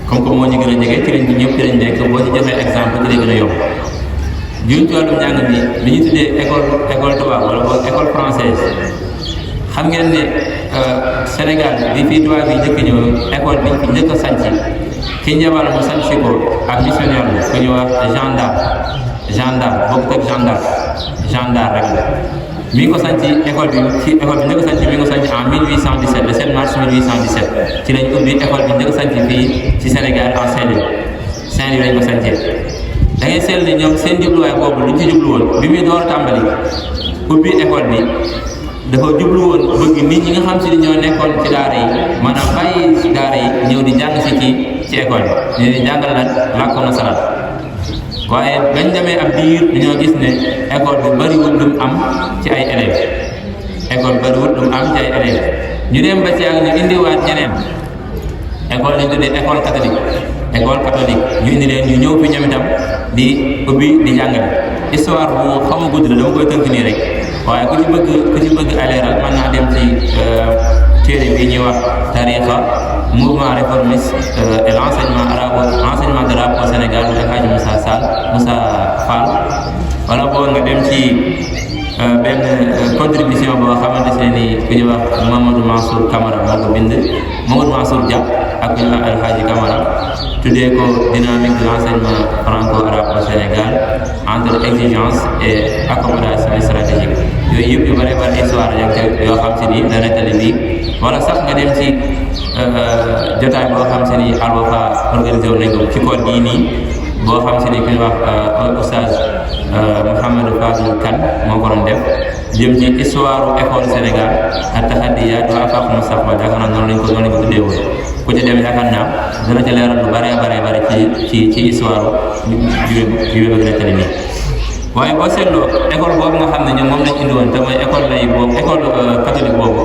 comme que moo ñu gën a jege ci lañ ñëpp ci lañ nekk boo ci joxee exemple ci lay gën a yomb jëm ci wàllum njàng bi li ñu tuddee école tubaab wala boog école française xam ngeen ne Sénégal bi fii tubaab yi njëkk ñëw école bi fi njëkk a sanc ki njabal mu sanc ko ak missionnaire bi ku ñu wax gendarme boobu teg gendarme rek la mi ngi ko sanc école bi ci école bi njëkk a sanc mi ngi ko sanc en 1817 le 7 mars 1817 ci lañ ubbi école bi njëkk a sanc fii ci Sénégal en Saint-Louis lañ ko sancee da ngay seetlu ne ñoom seen jubluwaay boobu lu ñu ci jublu woon bi muy door a tàmbali ubbi école bi dafa jublu woon bëgg nit ñi nga xam si ni ñoo nekkoon ci daara yi maanaam bàyyi daara yi ñëw di jàng si ci école bi ñu di jàngal lan làkku nasaraan waaye bañ demee ab diir dañoo gis ne école bi bëriwul lu mu am ci ay élèves ñu dem ba ci yàgg ñu indiwaat ñeneen école lañ tuddee école catholique ñu indi leen ñu ñëw fi ñoom itam di ubbi di jàngale histoire bu xaw a gudd la dama koy tënk nii rek waaye ku ci bëgg aleeral mën naa dem ci téere bi ñuy wax tariqa mouvement réformiste et l'enseignement de l'arabe au Sénégal bu Hadji Moussa Fall wala boo nga dem ci benn contribution boo xamante ne ni ku ñuy wax Mamadou Mansour Camara moo ko bind Mamadou Mansour Dia ak ku ñuy wax El Hadji Camara tuddee ko dynamique de l'enseignement franco-arabe au Sénégal entre exigence et accommodation stratégique yooyu yëpp yu bëri histoire yoo xam si ni dana tali bii wala sax nga dem ci jotaay boo xam si ni Al Wafa organisé wu nañ ko ci koor gii nii boo xam si ni ku ñuy wax oustaz Mouhamadou Fadil Kane moo ko doon def jëm ci histoire école Sénégal ak taxadiyaat wa afaq mustaqbal yaakaar naa noonu lañ ko tuddee woon ku ci dem yaakaar naa dana ca leeral lu bare ci histoire bi bëgg na tali nii waaye boo seetloo école boobu nga xam ne ñoom moom lañ indi woon te mooy école catholique boobu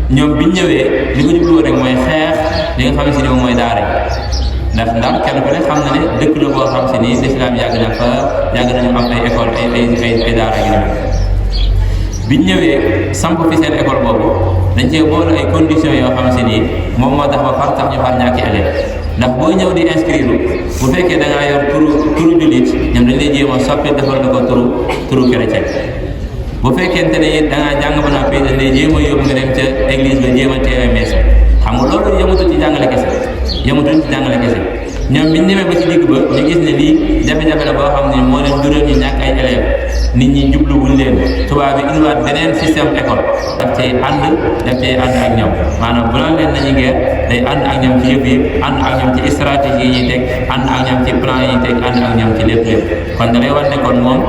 ñoom biñ ñëwee li ko jublu woon rek mooy xeex li nga xam si ni moom mooy daara ndax kenn ku ne xam na ne dëkk la boo xam si ni l'islam yàgg nañu am ay école ay daara yu ne biñ ñëwee samp fi seen école boobu dañ cee boole ay conditions yoo xam si ni moom moo tax ba far tax ñu far ñàkki élève ndax boo ñëw di inscrire bu fekkee da ngaa yor turu jullit ñoom dañ lay jéem a soppi defal na ko turu chrétien bu fekkente ne it da ngaa jàng ba noppi dañ lay jéem a yóbbu nga dem ca église ba jéem a teewee mees xam nga loolu yëmutul ci jàngale kese ñoom biñ demee ba ci digg ba ñu gis ne lii jafe-jafe la boo xam ne moo leen jural ñu ñàkk ay élèves nit ñi jubluwuñ leen tubaab bi indiwaat beneen système école daf cay ànd ak ñoom maanaam bu naan leen nañu guerre day ànd ak ñoom ci yëpp yi ànd ak ñoom ci stratégie yi ñuy teg ànd ak ñoom ci plan yi ñuy teg ànd ak ñoom ci lépp kon da lay wan ne kon moom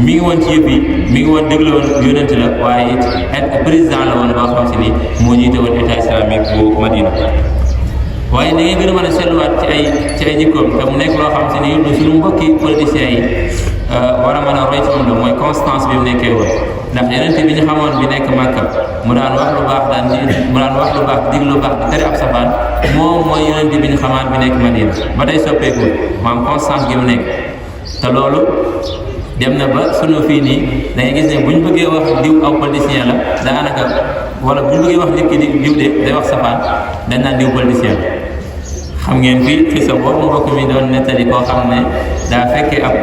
mi ngi woon ci yëpp yi mi ngi woon déglu woon yonent la waaye it président la woon boo xam si ni moo jiite woon état islamique bu Madina waaye da ngay gën a mën a seetluwaat ci ay jikkoom te mu nekk loo xam si ni lu suñu mbokki politiciens yi war a mën a roy ci moom la mooy constance bi mu nekkee woon ndax yeneen bi ñu xamoon bi nekk Màkka mu daan wax lu baax dig lu baax di tere ab safaan moom mooy yeneen bi ñu xamaan bi nekk Madina ba tey soppeeku maam constance gi mu nekk te loolu dem na ba sunu fii nii da ngay gis ne buñ bëggee wax diw aw politicien la daanaka wala buñ bëggee wax nit ki diw de day wax safaan dañ naan diw politicien la xam ngeen fii ci sa boobu mbokk mi doon nettali koo xam ne daa fekkee ab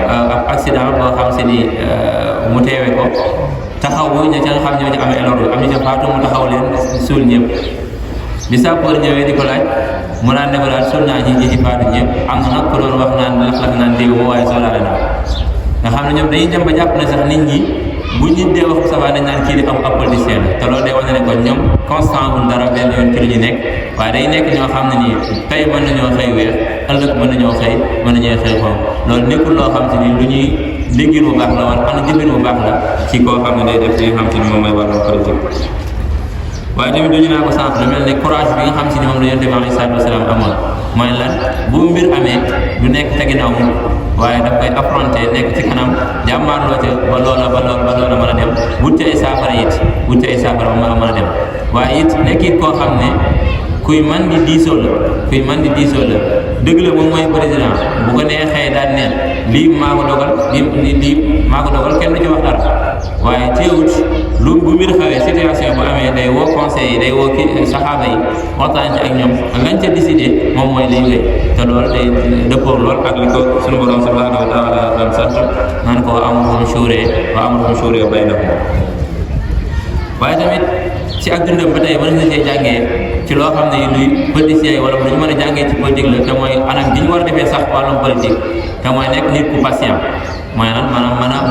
accident boo xam si ni mu teewe ko taxawu ña ca nga xam ñoo ci amee loolu am ñu ca faatu mu taxaw leen suul ñëpp bi sapeur ñëwee di ko laaj mu naan ne ko daal suul naa ñi ci faatu ñëpp am na nag ku doon wax naan lax-lax naan diw mu waaye solaale naa nga xam ne ñoom dañuy dem ba jàpp ne sax nit ñi bu nit dee wax safaa dañ naan kii di am ab politicien la te loolu day wane ne kon ñoom constant wul dara benn yoon ci lu ñu nekk waaye day nekk ñoo xam ne nii tey mën nañoo xëy weex ëllëg mën nañoo xëy xew loolu nekkul loo xam te ni lu ñuy déggin bu baax la wala am na jëfin bu baax la ci koo xam ne day def li nga xam te ni moom mooy wàllum politique waaye tamit duñu naa ko sànq lu mel ne courage bi nga xam si ni moom la yonent bi alayhi salaatu wasalaam amoon mooy lan bu mbir amee du nekk te ginnaaw mu waaye daf koy affronter nekk ci kanam jàmmaarloo ca ba loola mën a dem wut ci ay saafara ba mën a dem waaye it nekk it koo xam ne kuy man di diisoo la dëgg la moom mooy président bu ko neexee daan neen lii maa ko dogal lii maa ko dogal kenn du ci wax dara waaye teewut bu mbir xawee situation bu amee day woo conseil yi day woo kii saxaaba yi waxtaan ci ak ñoom lañ ca décidé moom mooy liñ koy te loolu day dëppoo lool ak li ko suñu borom subhanahu wa taala doon sant naan ko amruhum shuura baynahum. waaye tamit ci ak dundam ba tey mën na cee jàngee ci loo xam ne luy politiciens yi wala lu ñu mën a jàngee ci politique la te mooy anam gi ñu war a defee sax wàllum politique te mooy nekk nit ku patient mooy lan maanaam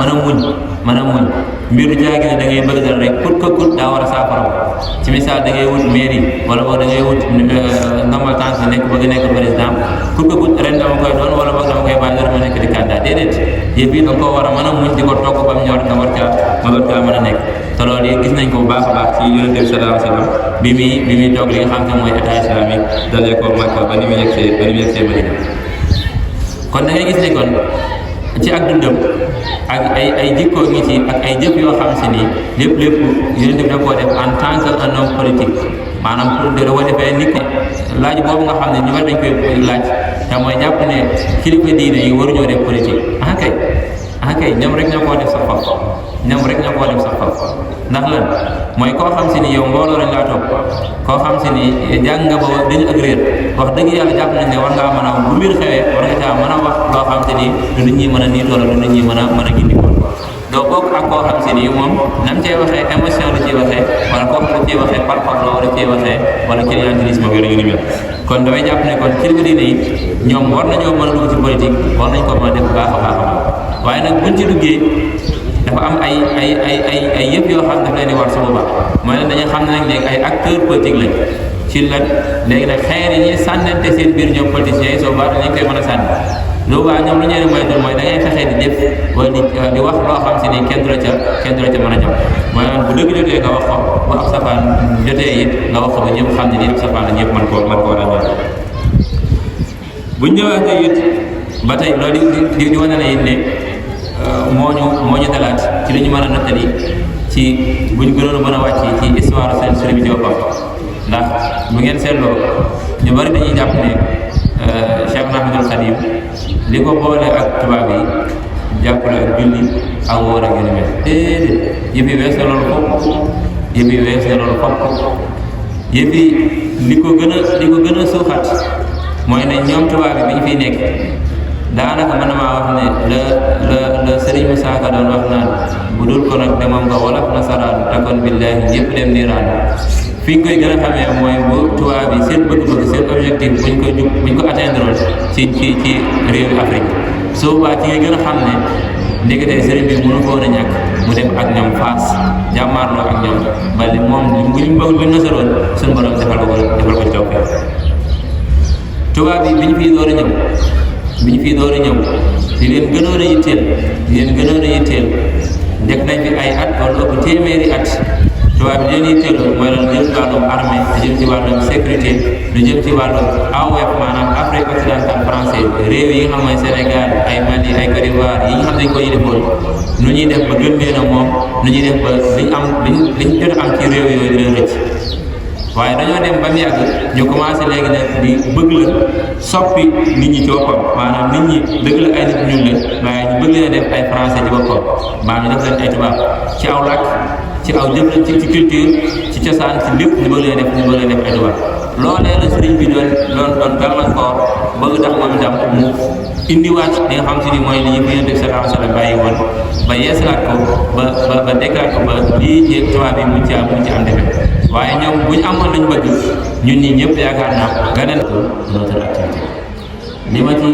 mën a muñ mbir du jaagi ne da ngay bëgg dara rek kut daa war a saafara ci misaal da ngay wut mairie wala boog da ngay wut ndombal tànk bëgg nekk président kut ren dama koy doon wala boog dama koy bàyyi dara ma nekk di candidat déedéet yëpp yi da nga koo war a mën a muñ di ko togg ba mu ñor nga war caa mën a nekk te loolu yi gis nañ ko bu baax a baax ci yonent bi sallallahu alayhi wa sallam bi muy toog li nga xam te mooy état islamique dalee ko Makka ba ni mu yegsee Madina kon da ngay gis ne kon ci ak dundam ak ay jikkoo ngi ci ak ay jëf yoo xam si ni lépp yonent bi da koo def en tant que un homme politique maanaam pour da ko defee nit laaj boobu nga xam ne ñu war dañ koy laaj te mooy jàpp ne kilifa diine yi waruñoo def politique kay ñoom rek ñoo koo def sax foofu ndax lan mooy koo xam si ni yow mbooloo lañ laa topp koo xam si ni jàng nga ba dañu ak réer wax dëgg yàlla jàpp nañ ne war ngaa mën a bu mbir xewee war nga caa mën a wax loo xam si ni du nit ñi mën a niit wala du nit ñi mën a gindi ko doo bokk ak koo xam si ni moom nam cee waxee émotion la ciy waxee wala koo xam ne ciy waxee par parlo wala ciy waxee wala clientélisme ak yooyu ni mel kon damay jàpp ne kon kilifa diine yi ñoom war nañoo mën a dugg ci politique war nañ ko mën a def baax a baax waaye nag buñ ci duggee dafa am ay yëpp yoo xam daf leen di war su boobaa mooy ne dañu xam ne nag léegi ay acteurs politiques lañ ci lan léegi nag xeer yi ñuy sànnante seen biir ñoom politiciens yi soo baax dañ koy mën a sànni loolu waa ñoom lu ñu leen moytu mooy da ngay fexee di def wala di wax loo xam si ni kenn du la ca mën a jam mooy bu dëgg jotee nga wax ko bu ab safaan jotee it nga wax ko ba ñëpp xam ne ni ab safaan la ñëpp mën koo ràññee buñ ñëwaatee it ba tey loolu di wane na it ne moo ñu dalaat ci li ñu mën a nattali ci buñ gënoon a mën a wàcc ci histoire seen sëriñ bi ci boppam ndax bu ngeen seetloo ñu bari dañuy jàpp ne Cheikh Ahmadul Khadim li ko boole ak tubaab yi jàppale ak julli ak wóor ak yu ni mel déedéet yëpp yi wees na loolu fopp yëpp yi li ko gën a suuxat mooy ne ñoom tubaab yi bi ñu fiy nekk daanaka mën na maa wax ne la Sëriñ Musaa Ka doon wax naan bu dul ko nag demam nga wolof nasaraan takkoon billaahi ñëpp dem niiraan fi ñu koy gën a xamee mooy bu tubaab yi seen bëgg-bëgg seen objectif buñ ko atteindre ci réewi Afrique su boobaa ci ngay gën a xam ne ndekete sëriñ bi mënu ko woon a ñàkk mu dem ak ñoom faas jàmmaarloo ak ñoom ba li moom buñ nasaroon suñu borom defal ko tawfeex tubaab yi bi ñu fiy door a ñëw di leen gënoon a yitteel njëkk nañ fi ay at wala ëpp téeméeri at tubaab bi leen yitteeloon mooy lan jëm ci wàllum armée du jëm ci wàllum sécurité du jëm ci wàllum AOF maanaam Afrique occidentale française réew yi nga xam mooy Sénégal ay Mali ay Côte d'Ivoire yi nga xam dañ ko yilifoon nu ñuy def ba gën leen a moom nu ñuy def ba liñ jot am ci réew yooyu leen rëcc waaye dañoo dem ba mu yàgg ñu commencé léegi nag di bëgg la soppi nit ñi ci boppam maanaam nit ñi dëgg la ay nit ñun leen waaye ñu bëgg leen a def ay français ci boppam maanaam ñu def leen ay tubaab ci aw làkk ci aw jëf ci culture ci cosaan ci lépp ñu bëgg leen def ay tubaab loolee la sëriñ bi doon gàllankoor bëgg tax moom itam mu indiwaat li nga xam si ni mooy li ñu fi Yonent bi sallallahu alayhi wa sallam bàyyi woon ba yeesalaat ko ba dekkaat ko ba lii tubaab yi mu ci am defe waaye ñoom bu ñu amoon lañ bëgg ñun ñi ñëpp yaakaar naa ganeen ko notre activité li ma ci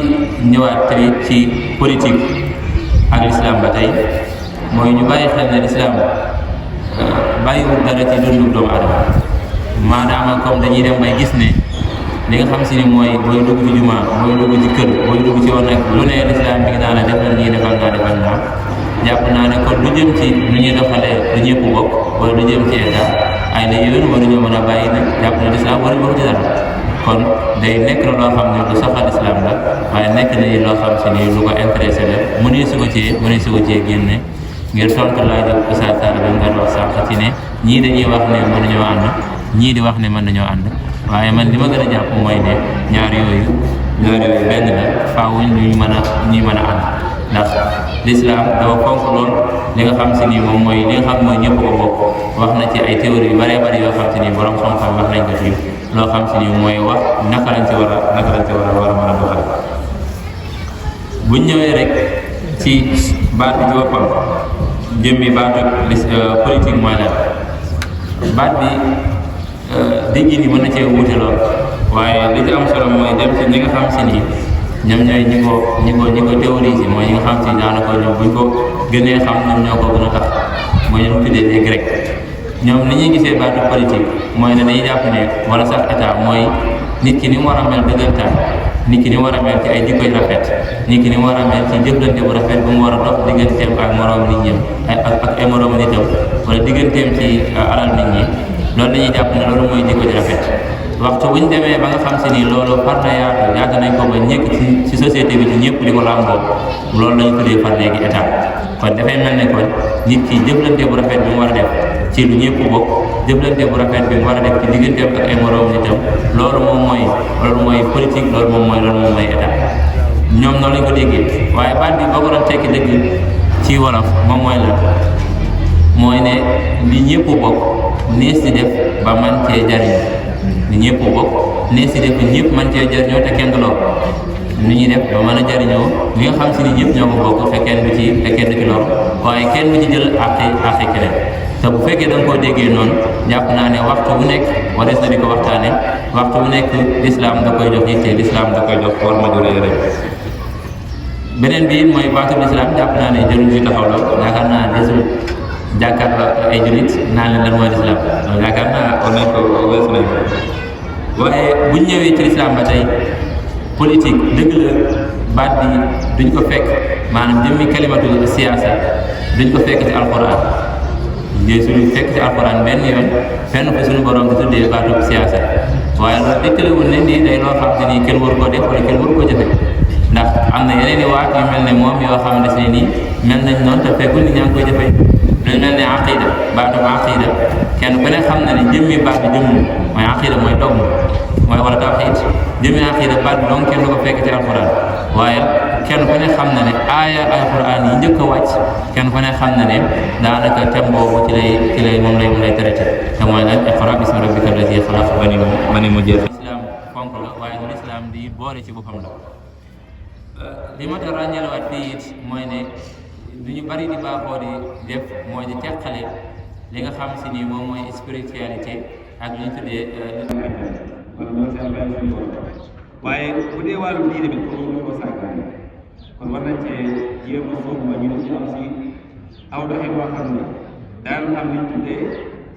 ñëwaat tamit ci politique ak l'islam ba tey mooy ñu bàyyi xel ne l'islam bàyyiwul dara ci dundu doomu adama maanaam comme dañuy dem bay gis ne li nga xam si ni mooy booy dugg ci jumaa booy dugg ci kër booy dugg ci woon nag lu ne l'islam bi ngi naa la defal ñii defal naa jàpp naa ne kon lu jëm ci nu ñuy doxalee lu ñëpp bokk wala lu jëm ci état ay la yéen waruñoo mën a bàyyi nag jàpp na l'islam waruñu bokk ci dara kon day nekk na loo xam ne lu soxal islam la waaye nekk na loo xam si ni lu ko intéressé la mënee su ko cee génne ngir tontu laaj ak Oustaz Tall bi nga wax sànq ci ne ñii dañuy wax ne mën nañoo ànd ñii di wax ne mën nañoo ànd waaye man li ma gën a jàpp mooy ne ñaar yooyu benn la faaw ñuy mën a ànd ndax l'islam dafa fonk lool li nga xam si ni moom mooy li nga xam mooy ñëpp ko bokk. wax na ci ay théories yu bëree bëri yoo xam si ni borom xam-xam wax nañ ko ci loo xam si ni mooy wax naka lañ ci war a mën a doxal. buñ ñëwee rek ci baat bi ci boppam jëmmi baatu politique mooy lan baat bi dégg ni mën na cee wuute lool waaye li ci am solo mooy dem ci ñi nga xam si ni ñoom ñooy ñi ko théoriser mooy ñi nga xam si daanaka ñoom buñ ko gënee xam ñoom ñoo ko gën a tax mooy ñu tuddee les Grecs ñoom ni ñuy gisee baatu politique mooy ne dañuy jàpp ne wala sax état mooy nit ki ni mu war a mel dëggantaan nit ki ni mu war a mel ci ay jikkoy rafet nit ki ni mu war a mel ci jëflante bu rafet bu mu war a dox digganteem ak moroom nit ñi ak ay moroom nitam wala digganteem ci alal nit ñi loolu dañuy jàpp ne loolu mooy jikko ji rafet waxtu bu ñu demee ba nga xam si ni loolu far na yaatu nañ ko ba ñëkk ci société bi ci ñëpp di ko làmboo loolu lañu tuddee far léegi état kon dafay mel ne kon nit ki jëflante bu rafet bi mu war a def ci lu ñëpp bokk jëflante bu rafet bi mu war a def ci digganteem ak ay moroom nitam loolu moom mooy politique loolu moom mooy état ñoom noonu lañ ko déggee waaye baat bi boo ko doon tekki dëgg ci wolof moom mooy la mooy ne li ñëpp bokk nees di def ba man cee jariñ li ñëpp bokk nees di def ba ñëpp man cee jariñoo te kenn du lor ni ñuy def ba mën a jariñoo li nga xam si ni ñëpp ñoo ko bokk te kenn du ci lor waaye kenn du ci jël àqi keneen te bu fekkee da nga koo déggee noonu jàpp naa ne waxtu bu nekk warees na di ko waxtaane waxtu bu nekk l'islam da koy jox yitte l'islam da koy jox war ma jure rek beneen bi mooy baatu l'islam jàpp naa ne jëruñ si taxaw la yaakaar naa desul jàkkaarloo ay jullit naan leen lan mooy l'islam loolu yaakaar naa war nañ ko weesu nañ ko waaye buñ ñëwee ci l'islam ba tey politique dëgg la baat bi duñ ko fekk maanaam jëmmi kalimatu siyaasa duñ ko fekk ci alquran ngay suñu fekk ci alquran benn yoon fenn fu suñu borom di tuddee baatu siyaasa waaye loolu dëkkalewul ne nii day loo xam te nii kenn waru koo def wala kenn waru koo jëfe ndax am na yeneen i waat yu mel ne moom yoo xamante ne nii mel nañ noonu te fekkul ni ñaa ngi koy jëfe lu mel ne aqida baatu aqida kenn ku ne xam na ne jëmmi baat bi jëmm mooy aqida mooy dogm mooy wala tawxiid jëmmi aqida baat bi donc kenn du ko fekk ci alquran waaye kenn ku ne xam na ne aaya alquran yi njëkk a wàcc kenn ku ne xam na ne daanaka thème boobu ci lay moom lay traité te mooy lan iqra bismi rabbika alladi xalaq bani mu jël islam fonk la waaye lu islam di boole ci boppam la li ma ta ràññeelewaat fii it mooy ne lu ñu bari di baaxoo di def mooy di teqale li nga xam si ni moom mooy spiritualité ak li ñu tuddee waaye bu dee wàllu diine bi pour ñu ko sàggane kon war nañ cee jéem a sóobu ba ñu am si aw doxin boo xam ne daanu am li ñu tuddee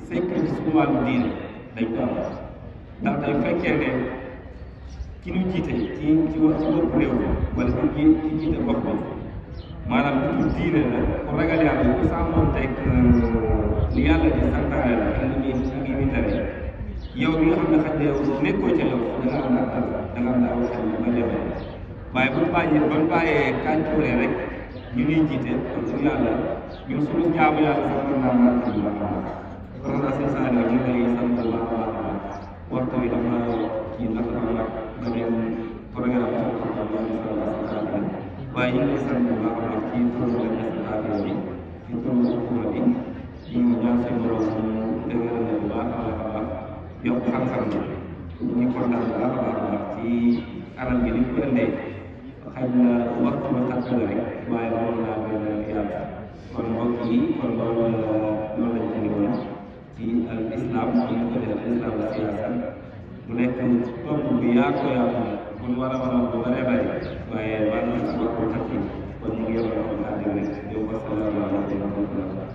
sekk ci suñu wàllu diine dañ ko am ndax tey fekkee ne ki ñu jiite ci bopp réew mi wala ci jiite bopp bi maanaam nitu diine la ku ragal yàlla ku sàmmoon teg li yàlla di santaane la ak li muy tere yow mi nga xam ne xaj na yow nekkoo ca yow da nga am daaw xel nga demee waaye bu ñu bàyyee kàncuuree rek ñu ñuy jiite kon su yàlla ñun suñu jaamu yàlla sax mën naa mën a xam lu baax kon nag seen saa ñu ngi lay sant bu baax a baax waxtu bi dafa kii ndax dafa nag damay programme waaye ñu ngi lay sant bu baax a baax ci turu administrateur bi ci turu xukuma bi ñu ñaan seen borom mu dëgëral bu baax a baax yokk xam-xam bi ñu kontaan bu baax a baax ci anam bi ni ko indee xëy na waxtu ba tàkk la rek waaye moom naa gën a yàlla kon mbokk yi kon loolu lañ ci woon ci al islam ci ñu ko def al islam la siyaasa mu nekk topp bi yaatu yaatu kon war a mën a bu bëree bëri waaye maanaam ak waxtu xat yi kon ñu ngi yor ko kàddu rek yow wasalaamaaleykum wa rahmatullah